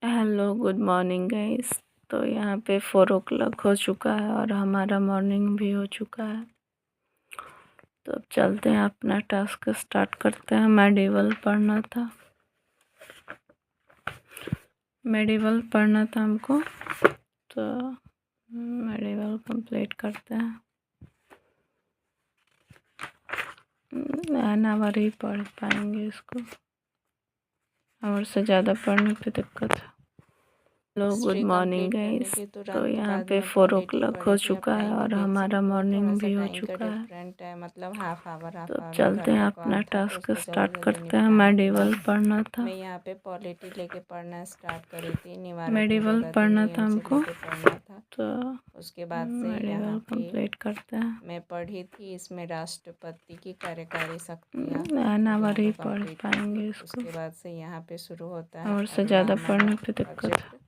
Hello good morning guys. तो यहाँ पे 4 o'clock हो चुका है और हमारा मॉर्निंग भी हो चुका है। तो अब चलते हैं, अपना टास्क स्टार्ट करते हैं। मेडिवल पढ़ना था हमको, तो मेडिवल कंप्लीट करते हैं। 9 आवर ही पढ़ पाएंगे इसको, और से ज़्यादा पढ़ने पे दिक्कत है। Hello good morning guys. तो यहाँ पे 4 o'clock हो चुका है और हमारा मॉर्निंग भी हो चुका है। डिफरेंट है, मतलब हाफ आवर तो अब चलते हैं, अपना टास्क स्टार्ट करते हैं। मेडिवल पढ़ना था, मैं यहाँ पे पॉलिटी लेके पढ़ना स्टार्ट करी थी। निवारक मेडिवल पढ़ना था हमको, पढ़ना था। तो उसके बाद से यहाँ मेडिवल पे कंप्लीट करते हैं। मैं पढ़ी थी। इसमें राष्ट्रपति की कार्यकारी शक्तियाँ 9 आवर ही पढ़ कंप्लीट पाएंगे इसको, उसके बाद से यहाँ पे शुरू होता है और से ज़्यादा पढ़ने पे दिक्कत है। सब्जेक्ट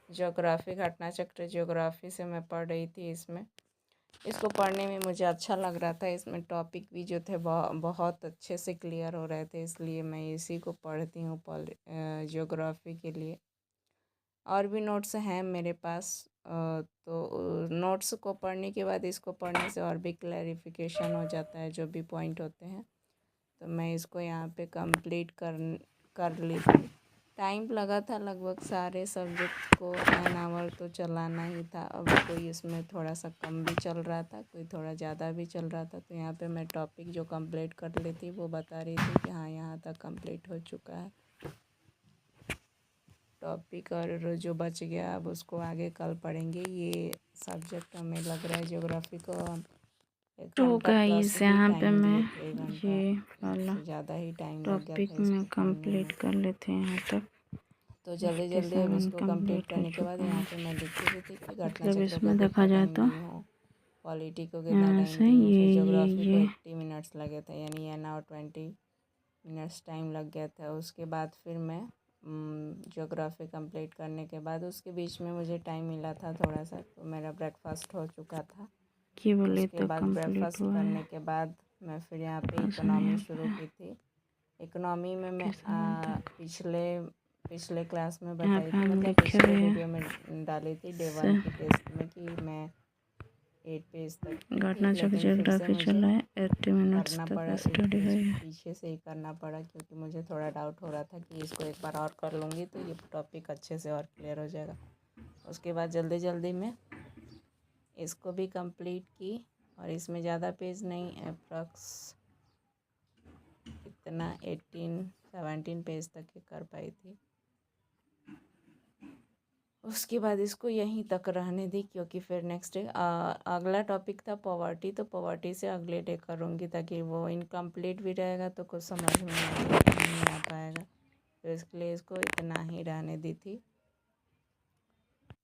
ज्योग्राफी, घटना चक्र ज्योग्राफी से मैं पढ़ रही थी। इसको पढ़ने में मुझे अच्छा लग रहा था। इसमें टॉपिक भी जो थे बहुत अच्छे से क्लियर हो रहे थे, इसलिए मैं इसी को पढ़ती हूँ ज्योग्राफी के लिए। और भी नोट्स हैं मेरे पास, तो नोट्स को पढ़ने के बाद इसको पढ़ने से और भी क्लैरिफिकेशन हो जाता है, जो भी पॉइंट होते हैं। तो मैं इसको यहाँ पे कंप्लीट कर ली थी। टाइम लगा था लगभग सारे सब्जेक्ट को 9 आवर तो चलाना ही था। अब कोई इसमें थोड़ा सा कम भी चल रहा था, कोई थोड़ा ज़्यादा भी चल रहा था। तो यहाँ पे मैं टॉपिक जो कंप्लीट कर ली थी वो बता रही थी कि हाँ यहाँ तक कंप्लीट हो चुका है टॉपिक, और जो बच गया अब उसको आगे कल पढ़ेंगे। ये सब्जेक्ट हमें लग रहा है ज्योग्राफी को तो गाइस यहाँ पे मैं ये वाला ज़्यादा ही टाइम लग गया टॉपिक था में इसको पढ़ने कंप्लीट में। कर लेते हैं यहाँ तक। तो जल्दी जल्दी अब 57 इसको कंप्लीट कंप्लीट हो करने के बाद चुका यहाँ है। पे मैं लिखी भी थी कि घटना मतलब चक्र को इसमें देखा कितना जाए टाइम तो दी हूँ, पॉलिटी को कितना यहाँ टाइम से दी हूँ। फिर ये ज्योग्राफी को ये 80 मिनट्स लगे थे, यानी एन आवर 20 मिनट्स टाइम लग गया था। उसके बाद फिर मैं ज्योग्राफी कंप्लीट करने के बाद उसके बीच में मुझे टाइम मिला था थोड़ा सा, तो मेरा ब्रेकफास्ट हो चुका था। ये बोले उसके तो बाद कंप्लीट ब्रेकफास्ट हुआ है। करने के बाद मैं फिर यहाँ पे उसमें इकोनॉमी यहाँ शुरू पे की थी। इकोनॉमी में मैं किस्म तक पिछले पिछले क्लास में यहाँ बताई पे थी, हम मतलब लिखे पिछले हुए हैं। वीडियो में डाली थी डे 1 की टेस्ट में कि मैं 8 पेज तक की थी, घटना चक्र लेकिन फिर से ज्योग्राफी मुझे चला है, 80 मिनट्स करना तक पड़ा। एक स्टडी पेज हुई है। पीछे से ही करना पड़ा, क्योंकि मुझे थोड़ा डाउट हो रहा था कि इसको एक बार और कर लूँगी तो ये टॉपिक अच्छे से और क्लियर हो जाएगा। उसके बाद जल्दी जल्दी में इसको भी कंप्लीट की, और इसमें ज़्यादा पेज नहीं, अप्रॉक्स कितना 17 पेज तक ही कर पाई थी। उसके बाद इसको यहीं तक रहने दी, क्योंकि फिर नेक्स्ट डे अगला टॉपिक था पॉवर्टी। तो पॉवर्टी से अगले डे करूँगी, ताकि वो इनकम्प्लीट भी रहेगा तो कुछ समझ में नहीं आ पाएगा। तो इसके लिए इसको इतना ही रहने दी थी।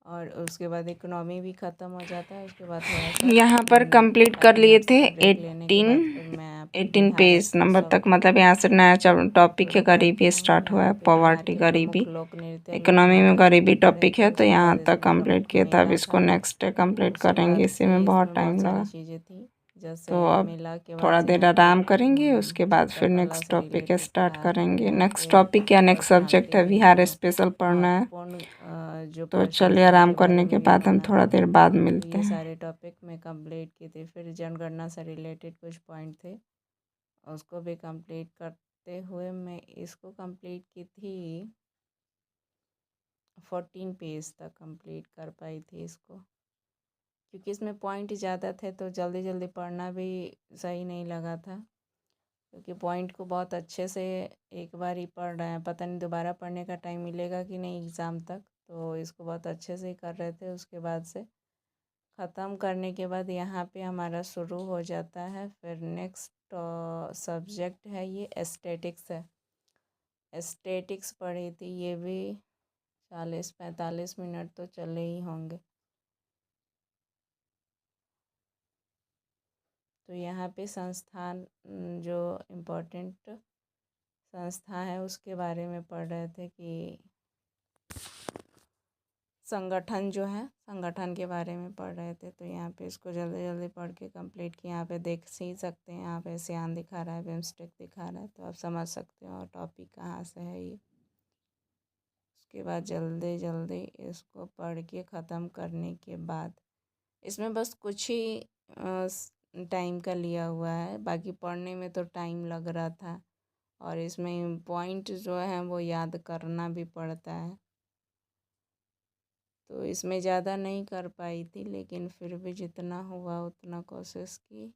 और उसके बाद इकोनॉमी भी ख़त्म हो जाता है। उसके बाद थोड़ा सा यहाँ पर कंप्लीट कर लिए थे 18 पेज नंबर तक, मतलब यहाँ से नया टॉपिक है, गरीबी स्टार्ट हुआ है, पॉवर्टी गरीबी। इकोनॉमी में गरीबी टॉपिक है, तो यहाँ तक कंप्लीट किया था। अब इसको नेक्स्ट डे कंप्लीट करेंगे, इसी में बहुत टाइम लगा। चीज़ें थी, जैसे तो अब मेला के बाद थोड़ा से देर यहाँ पे आराम करेंगे, उसके बाद फिर चित्रकला नेक्स्ट से टॉपिक रिलेटेड स्टार्ट था। करेंगे। यहाँ नेक्स्ट पे टॉपिक या नेक्स्ट सब्जेक्ट है, बिहार स्पेशल पढ़ना है। महत्वपूर्ण जो तो प्रश्न चलिए, थे आराम उनके बारे करने में के बाद हम लिखना थोड़ा है। देर बाद तो मिलते ये हैं। सारे टॉपिक मैं कंप्लीट की थी। फिर जनगणना से रिलेटेड कुछ पॉइंट थे, उसको भी कंप्लीट करते हुए मैं इसको कंप्लीट की थी। 14 पेज तक कंप्लीट कर पाई थी इसको, क्योंकि इसमें पॉइंट ज़्यादा थे तो जल्दी जल्दी पढ़ना भी सही नहीं लगा था। क्योंकि पॉइंट को बहुत अच्छे से एक बार ही पढ़ रहे हैं, पता नहीं दोबारा पढ़ने का टाइम मिलेगा कि नहीं एग्ज़ाम तक। तो इसको बहुत अच्छे से ही कर रहे थे। उसके बाद से ख़त्म करने के बाद यहाँ पे हमारा शुरू हो जाता है फिर नेक्स्ट सब्जेक्ट है, ये एस्थेटिक्स है। एस्थेटिक्स पढ़ी थी, ये भी 40-45 मिनट तो चले ही होंगे। तो यहाँ पे संस्थान, जो इम्पोर्टेंट संस्था है उसके बारे में पढ़ रहे थे कि संगठन जो है, संगठन के बारे में पढ़ रहे थे। तो यहाँ पे इसको जल्दी जल्दी पढ़ के कंप्लीट किया। यहाँ पे देख ही सकते हैं, यहाँ पे सियान दिखा रहा है, बिम्स्टेक दिखा रहा है, तो आप समझ सकते हो टॉपिक कहाँ से है ये। उसके बाद जल्दी जल्दी इसको पढ़ के ख़त्म करने के बाद इसमें बस कुछ ही टाइम का लिया हुआ है, बाकी पढ़ने में तो टाइम लग रहा था और इसमें पॉइंट जो है वो याद करना भी पड़ता है। तो इसमें ज़्यादा नहीं कर पाई थी, लेकिन फिर भी जितना हुआ उतना कोशिश की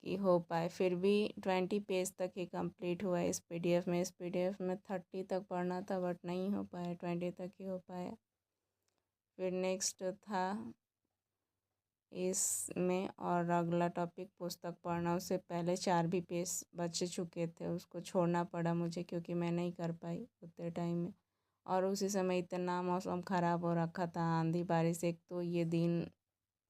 कि हो पाए। फिर भी 20 पेज तक ही कंप्लीट हुआ इस पीडीएफ में। इस पीडीएफ में 30 तक पढ़ना था बट नहीं हो पाया, 20 तक ही हो पाया। फिर नेक्स्ट था इसमें और अगला टॉपिक पुस्तक पढ़ना। उससे पहले 4 भी पेज बच चुके थे, उसको छोड़ना पड़ा मुझे क्योंकि मैं नहीं कर पाई उतने टाइम में। और उसी समय इतना मौसम ख़राब हो रखा था, आंधी बारिश। एक तो ये दिन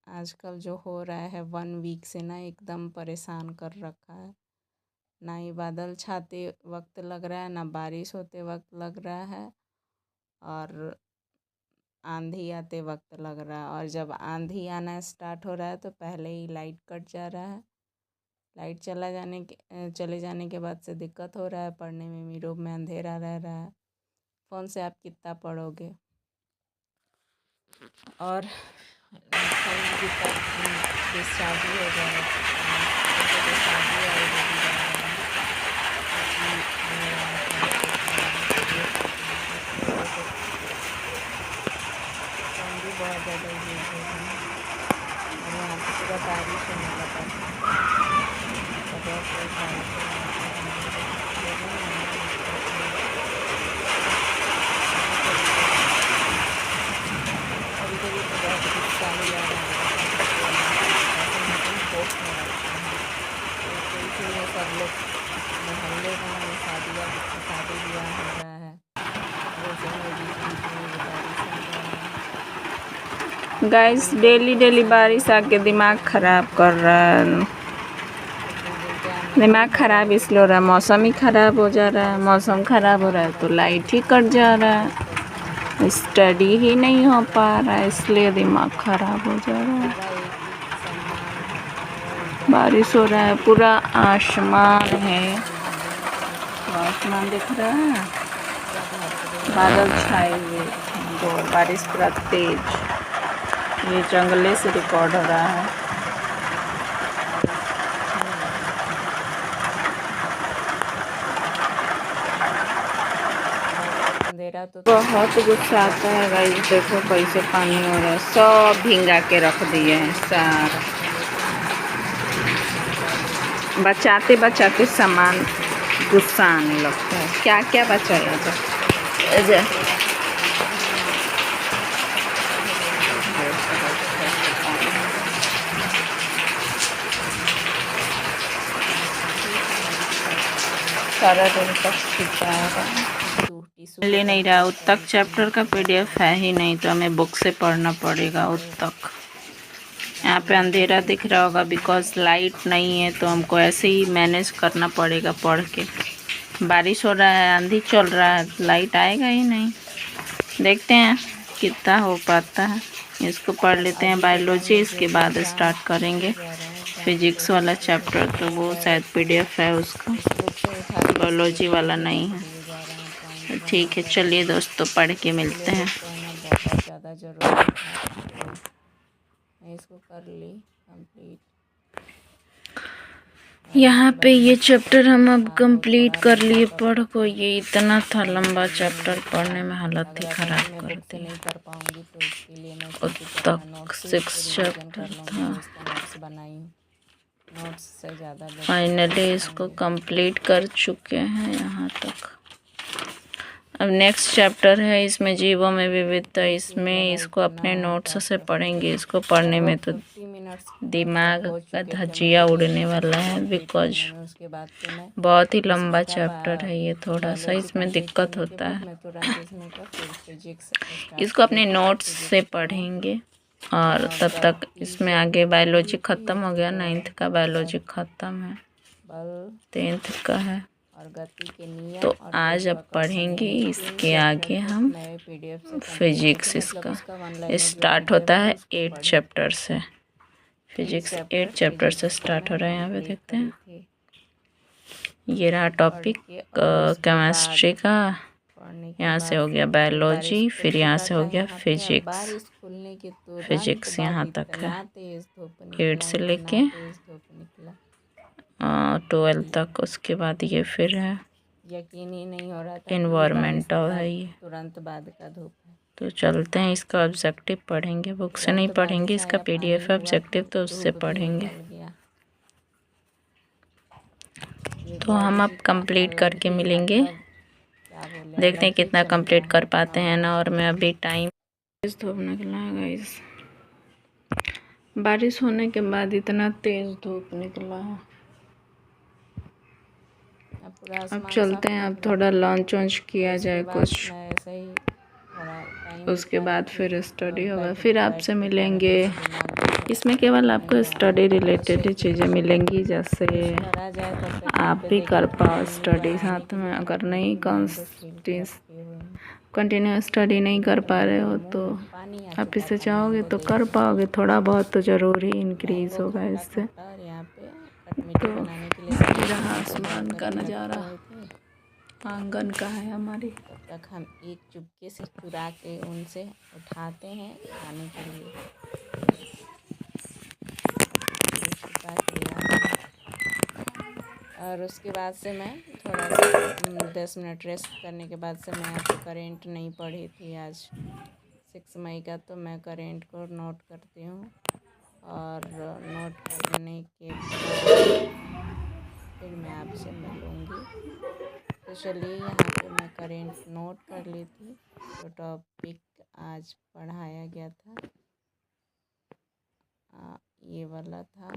आजकल जो हो रहा है 1 वीक से ना एकदम परेशान कर रखा है। ना ही बादल छाते वक्त लग रहा है, ना बारिश होते वक्त लग रहा है, और आंधी आते वक्त लग रहा है। और जब आंधी आना स्टार्ट हो रहा है तो पहले ही लाइट कट जा रहा है। लाइट चले जाने के बाद से दिक्कत हो रहा है पढ़ने में, रूम में अंधेरा रह रहा है। फ़ोन से आप कितना पढ़ोगे। और शादी हो जाए तो शादी वाले भी जा रहे हैं, भी बहुत ज़्यादा यूज हो रही है और यहाँ पर पूरा बारिश होने लगा तो बहुत कभी कभी तो बहुत गुस्सा भी आ रहा है। इसीलिए सब लोग मोहल्ले में शादी ब्याह हो रहा है, गाइस डेली बारिश आके दिमाग ख़राब कर रहा है। दिमाग ख़राब इसलिए हो रहा है, मौसम ही ख़राब हो जा रहा है। मौसम ख़राब हो रहा है तो लाइट ही कट जा रहा है, स्टडी ही नहीं हो पा रहा है, इसलिए दिमाग ख़राब हो जा रहा है। बारिश हो रहा है, पूरा आसमान है, आसमान दिख रहा है, बादल छाए हुए, तो बारिश पूरा तेज। ये जंगले से रिकॉर्ड हो रहा है। बहुत गुस्सा आता है गाइस, देखो कैसे पानी हो रहा है, सब भींगा के रख दिए हैं सारा। बचाते बचाते सामान गुस्सा आने लगता है। क्या क्या बचाया जाए। सारा दिन तक छिपा है, ले नहीं रहा। उत तक चैप्टर का पीडीएफ है ही नहीं तो हमें बुक से पढ़ना पड़ेगा उत तक। यहाँ पे अंधेरा दिख रहा होगा बिकॉज लाइट नहीं है, तो हमको ऐसे ही मैनेज करना पड़ेगा पढ़ के। बारिश हो रहा है, आंधी चल रहा है, लाइट आएगा ही नहीं। देखते हैं कितना हो पाता है। इसको पढ़ लेते हैं बायोलॉजी, इसके बाद स्टार्ट करेंगे फिजिक्स वाला चैप्टर। तो वो शायद पीडीएफ है उसका, बायोलॉजी वाला नहीं है। तो ठीक है, चलिए दोस्तों पढ़ के मिलते हैं। बहुत ज़्यादा ज़रूरी था, मैं इसको कर ली कंप्लीट। यहाँ पे ये चैप्टर हम अब कंप्लीट कर लिए पढ़ को। ये इतना था लंबा चैप्टर, पढ़ने में हालत ही ख़राब कर दी। नहीं कर पाऊँगी तो उसके लिए मैं तक 6 चैप्टर था। नोट्स से ज़्यादा फाइनली इसको कंप्लीट कर चुके हैं यहाँ तक। अब नेक्स्ट चैप्टर है, इसमें जीवों में विविधता। इसमें इसको अपने नोट्स से पढ़ेंगे। इसको पढ़ने में तो दिमाग का धज्जिया उड़ने वाला है बिकॉज बहुत ही लंबा चैप्टर है ये। थोड़ा सा इसमें दिक्कत होता है। इसको अपने नोट्स से पढ़ेंगे और तब तक इसमें आगे बायोलॉजी ख़त्म हो गया। 9th का बायोलॉजी ख़त्म है, 10th का है। तो आज अब पढ़ेंगे इसके आगे हम फिजिक्स। इसका स्टार्ट होता है 8 चैप्टर से। फिजिक्स 8 चैप्टर से स्टार्ट हो रहा है। यहाँ पे देखते हैं, ये रहा टॉपिक केमिस्ट्री का। पढ़ने के यहाँ से हो बाद गया जब बायोलॉजी, बारिश खुल फिर यहाँ चुका से था हो गया यहाँ पे, और फिजिक्स। बारिश खुलने के तुरंत फिजिक्स बाद यहाँ तक है, इतना तेज़ धूप 8 निकला, से इतना लेके तेज़ धूप निकला 12 कि तक। उसके बाद ये फिर है यकीन ही नहीं हो रहा था कि ये बारिश के इन्वायरमेंटल बाद है ये। तुरंत बाद का धूप है। तो चलते हैं, इसका ऑब्जेक्टिव पढ़ेंगे, बुक से नहीं तुरंत पढ़ेंगे, बारिश इसका आया, पानी PDF है हुआ, ऑब्जेक्टिव, तो उससे धूप भी पढ़ेंगे। निकल गया। ये तो हम अब गर्मी का कंप्लीट अलग करके ही मिलेंगे, मतलब क्या बोले, देखते अलग हैं ही कितना चल रहा कंप्लीट कर है पाते हैं ना। और माहौल। मैं अभी टाइम धूप निकला है गाइस, बारिश होने के बाद इतना तेज धूप निकला है। अब पूरा अब आसमान चलते साफ हैं, अब दिख रहा थोड़ा है। लंच वंच तो किया उसके जाए बाद कुछ, मैं ऐसे ही थोड़ा टाइम उसके बिता रही बाद थी फिर और स्टडी होगा, बैठे फिर आपसे बैठे थोड़ा मिलेंगे। कुछ दिमाग में इसमें केवल आपको नहीं आ रहा स्टडी था तो रिलेटेड ही सोची चीज़ें मिलेंगी, जैसे कुछ करा जाए। तब तक यहाँ आप पे भी देखा कर कि पाओ मम्मी स्टडी बनाने साथ के में। लिए अगर रख दी नहीं थी, मैंगो छील के रखे हुए हैं। कंटिन्यू स्टडी नहीं कर तो पा रहे मेरे हो मुंह तो में पानी आ आप चुका इसे था चाहोगे मैंगो तो देख कर के। पाओगे, थोड़ा बहुत तो ज़रूर ही इंक्रीज़ मैंगो होगा खट्टा इससे। खट्टा, और यहाँ पे खटमिठी तो बनाने के लिए सब ये कुछ रहा नीचे ला आसमान का करके रखे नज़ारा, हुए थे। आंगन का है हमारी। तब तक हम एक चुपके से चुरा के उनसे उठाते हैं खाने के लिए। ये छुपा के लाते हैं, और उसके बाद से मैं थोड़ा सा 10 मिनट रेस्ट करने के बाद से मैं यहाँ पे करेंट नहीं पढ़ी थी आज 6 मई का, तो मैं करेंट को नोट करती हूँ। और नोट करने के बाद फिर मैं आपसे मिलूँगी। तो चलिए, यहाँ पे मैं करेंट नोट कर ली थी। जो टॉपिक आज पढ़ाया गया था ये वाला था,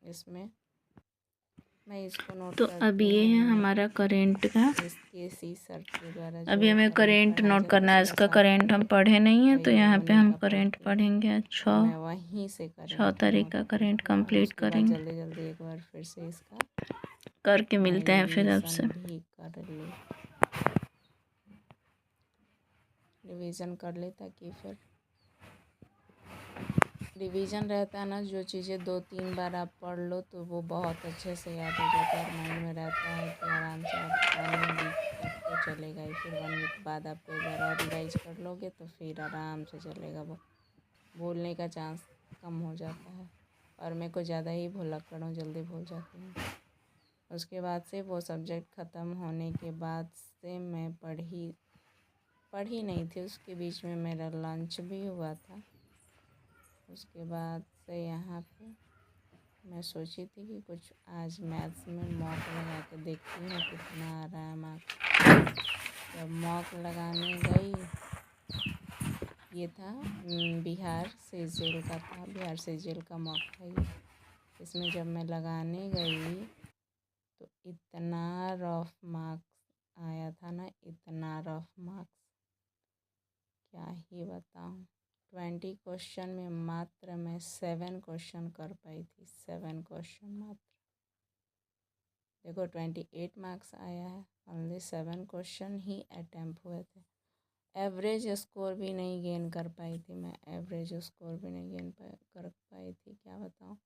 इसमें मैं इसको नोट तो अब करती ये हूँ। है हमारा करेंट का, इसके सी सर के द्वारा अभी जो हमें करेंट करेंट पढ़ाया नोट जाता है करना है। सुबह इसका 7 करेंट हम बजे, पढ़े नहीं है, तो वही यहाँ पे उन्हीं हम का करेंट पढ़ती हूँ। पढ़ेंगे। तो 6 मैं वहीं से 6 करेंट तारीख नोट का करेंट करती हूँ, और कंप्लीट उसके बाद करेंगे, जल्दी जल्दी एक बार फिर से इसका करके मैं मिलते हैं फिर रिवीजन आपसे। भी कर ली ताकि फिर रिवीजन रहता है ना, जो चीज़ें 2-3 बार आप पढ़ लो तो वो बहुत अच्छे से याद हो जाता है और माइंड में रहता है कि आराम से आप 1 वीक तक तो चलेगा ही। फिर 1 वीक बाद आपको एक बार और रिवाइज कर लोगे तो फिर आराम से चलेगा। वो भूलने का चांस कम हो जाता है, और मेरे को ज़्यादा ही भुलक्कड़ हूँ, जल्दी भूल जाती हूँ। उसके बाद से वो सब्जेक्ट ख़त्म होने के बाद से मैं पढ़ी नहीं थी। उसके बीच में मेरा लंच भी हुआ था। उसके बाद से यहाँ पे मैं सोची थी कि कुछ आज मैथ्स में मॉक लगा के देखती हूँ कितना आ रहा है मार्क्स। जब मॉक लगाने गई, ये था बिहार सीजीएल का था, बिहार सीजीएल का मॉक था ये। इसमें जब मैं लगाने गई तो इतना रफ मार्क्स आया था ना, इतना रफ मार्क्स, क्या ही बताऊँ। 20 क्वेश्चन में मात्र मैं 7 क्वेश्चन कर पाई थी, 7 क्वेश्चन मात्र। देखो 28 मार्क्स आया है, ओनली 7 क्वेश्चन ही अटैम्प्ट हुए थे। एवरेज स्कोर भी नहीं गेन कर पाई थी मैं, एवरेज स्कोर भी नहीं कर पाई थी, क्या बताऊँ।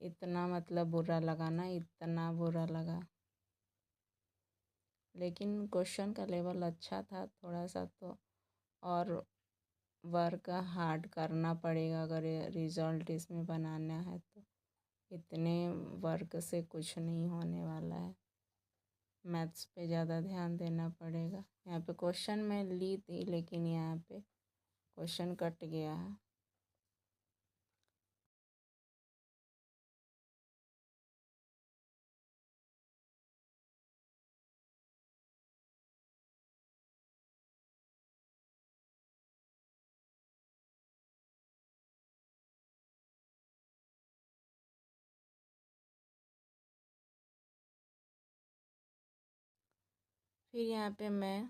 इतना मतलब बुरा लगा ना, इतना बुरा लगा। लेकिन क्वेश्चन का लेवल अच्छा था थोड़ा सा, तो और वर्क हार्ड करना पड़ेगा अगर रिज़ल्ट इसमें बनाना है तो। इतने वर्क से कुछ नहीं होने वाला है, मैथ्स पे ज़्यादा ध्यान देना पड़ेगा। यहाँ पे क्वेश्चन मैं ली थी, लेकिन यहाँ पे क्वेश्चन कट गया है। फिर यहाँ पे मैं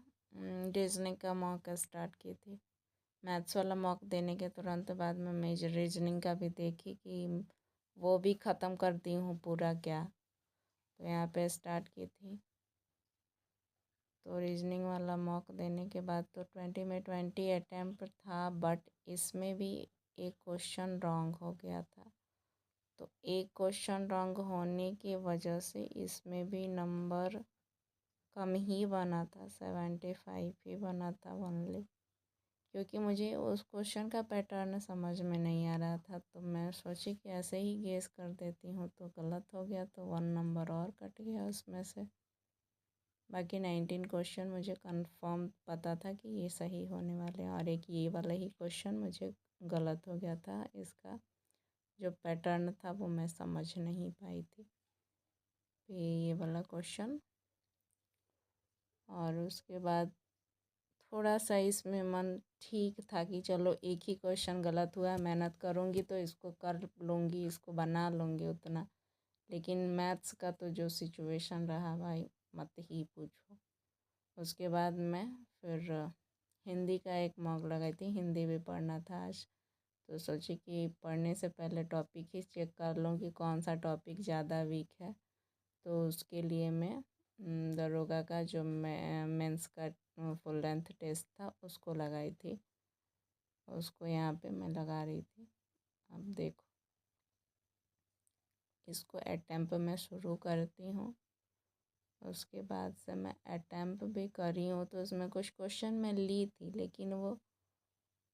रीजनिंग का मॉक स्टार्ट की थी। मैथ्स वाला मॉक देने के तुरंत बाद में मैं रीजनिंग का भी देखी कि वो भी ख़त्म करती हूँ पूरा क्या। तो यहाँ पे स्टार्ट की थी। तो रीजनिंग वाला मॉक देने के बाद तो 20 में 20 अटैम्प्ट था, बट इसमें भी एक क्वेश्चन रॉन्ग हो गया था। तो एक क्वेश्चन रॉन्ग होने की वजह से इसमें भी नंबर कम ही बना था, 75 ही बना था ओनली, क्योंकि मुझे उस क्वेश्चन का पैटर्न समझ में नहीं आ रहा था। तो मैं सोची कि ऐसे ही गेस कर देती हूँ, तो गलत हो गया, तो 1 नंबर और कट गया उसमें से। बाकी 19 क्वेश्चन मुझे कंफर्म पता था कि ये सही होने वाले हैं, और एक ये वाला ही क्वेश्चन मुझे गलत हो गया था। इसका जो पैटर्न था वो मैं समझ नहीं पाई थी। तो ये वाला क्वेश्चन, और उसके बाद थोड़ा सा इसमें मन ठीक था कि चलो एक ही क्वेश्चन गलत हुआ है, मेहनत करूँगी तो इसको कर लूँगी, इसको बना लूँगी उतना। लेकिन मैथ्स का तो जो सिचुएशन रहा भाई, मत ही पूछो। उसके बाद मैं फिर हिंदी का एक मॉक लगाई थी, हिंदी भी पढ़ना था आज। तो सोची कि पढ़ने से पहले टॉपिक ही चेक कर लूँ कि कौन सा टॉपिक ज़्यादा वीक है। तो उसके लिए मैं दरोगा का जो मेंस का फुल लेंथ टेस्ट था उसको लगाई थी, उसको यहाँ पे मैं लगा रही थी। अब देखो, इसको अटैम्प मैं शुरू करती हूँ। उसके बाद से मैं अटैम्प भी करी हूँ, तो उसमें कुछ क्वेश्चन मैं ली थी, लेकिन वो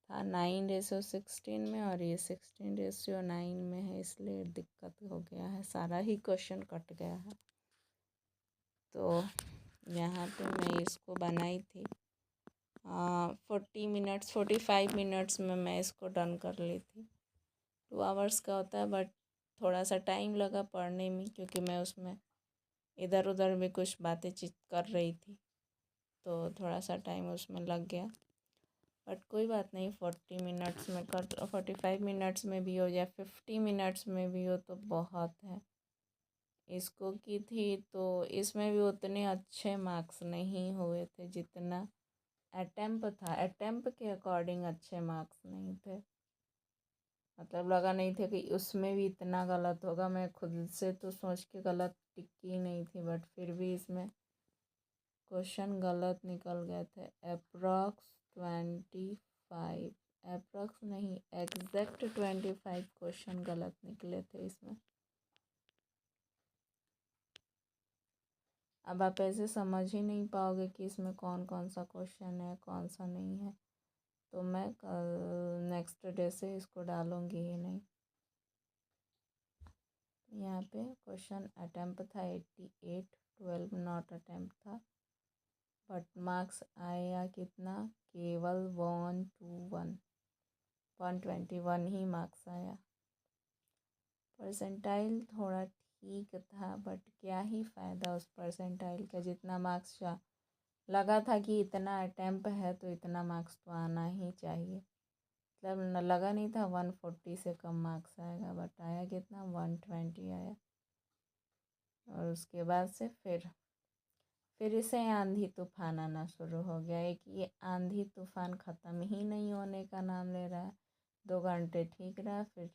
था 9:16 में, और ये 16:9 में है, इसलिए दिक्कत हो गया है, सारा ही क्वेश्चन कट गया है। तो यहाँ पे मैं इसको बनाई थी 45 मिनट्स में मैं इसको डन कर ली थी। 2 आवर्स का होता है, बट थोड़ा सा टाइम लगा पढ़ने में, क्योंकि मैं उसमें इधर उधर भी कुछ बातें चीत कर रही थी, तो थोड़ा सा टाइम उसमें लग गया। बट कोई बात नहीं, 40 मिनट्स में कर, 45 मिनट्स में भी हो या 50 मिनट्स में भी हो तो बहुत है। इसको की थी तो इसमें भी उतने अच्छे मार्क्स नहीं हुए थे जितना अटैम्प था। अटैम्प के अकॉर्डिंग अच्छे मार्क्स नहीं थे, मतलब लगा नहीं था कि उसमें भी इतना गलत होगा। मैं खुद से तो सोच के गलत टिकी नहीं थी, बट फिर भी इसमें क्वेश्चन गलत निकल गए थे। अप्रॉक्स 25, अप्रॉक्स नहीं, एग्जैक्ट 25 क्वेश्चन गलत निकले थे इसमें। अब आप ऐसे समझ ही नहीं पाओगे कि इसमें कौन कौन सा क्वेश्चन है, कौन सा नहीं है। तो मैं कल नेक्स्ट डे से इसको डालूँगी ही नहीं। यहाँ पे क्वेश्चन अटैम्प्ट था 88, 12 नॉट अटैम्प्ट था, बट मार्क्स आया कितना, केवल 121 ही मार्क्स आया। परसेंटाइल थोड़ा ठीक था, बट क्या ही फ़ायदा उस परसेंटाइल का, जितना मार्क्स लगा था कि इतना अटैम्प्ट है तो इतना मार्क्स तो आना ही चाहिए। मतलब लगा नहीं था 140 से कम मार्क्स आएगा, बट आया कितना, 120 आया। और उसके बाद से फिर इसे आंधी तूफान आना शुरू हो गया। एक ये आंधी तूफान ख़त्म ही नहीं होने का नाम ले रहा है। 2 घंटे ठीक रहा, फिर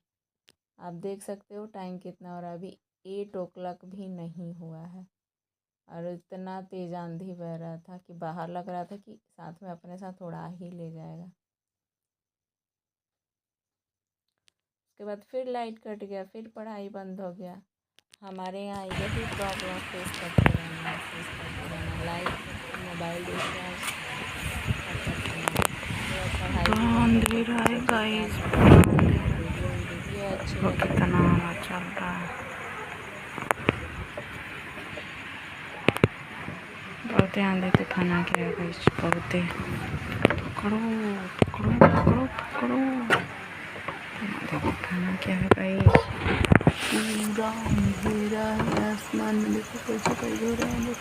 आप देख सकते हो टाइम कितना हो रहा है, अभी 8 o'clock भी नहीं हुआ है, और इतना तेज़ आंधी बह रहा था कि बाहर लग रहा था कि साथ में अपने साथ उड़ा ही ले जाएगा। उसके बाद फिर लाइट कट गया, फिर पढ़ाई बंद हो गया। हमारे यहाँ यही प्रॉब्लम फेस करते रहना, लाइट, मोबाइल रिचार्ज, अंधेरा है गाइस, वीडियो अच्छी वो लगी कितना हवा चल रहा है, बहुत ही आंधी तूफान आ गया गाइस, बहुत ही। पकड़ो पकड़ो पकड़ो पकड़ो, आंधी तूफान आ गया है गाइस, पूरा अंधेरा है, आसमान में देखो कैसे हो रहा है।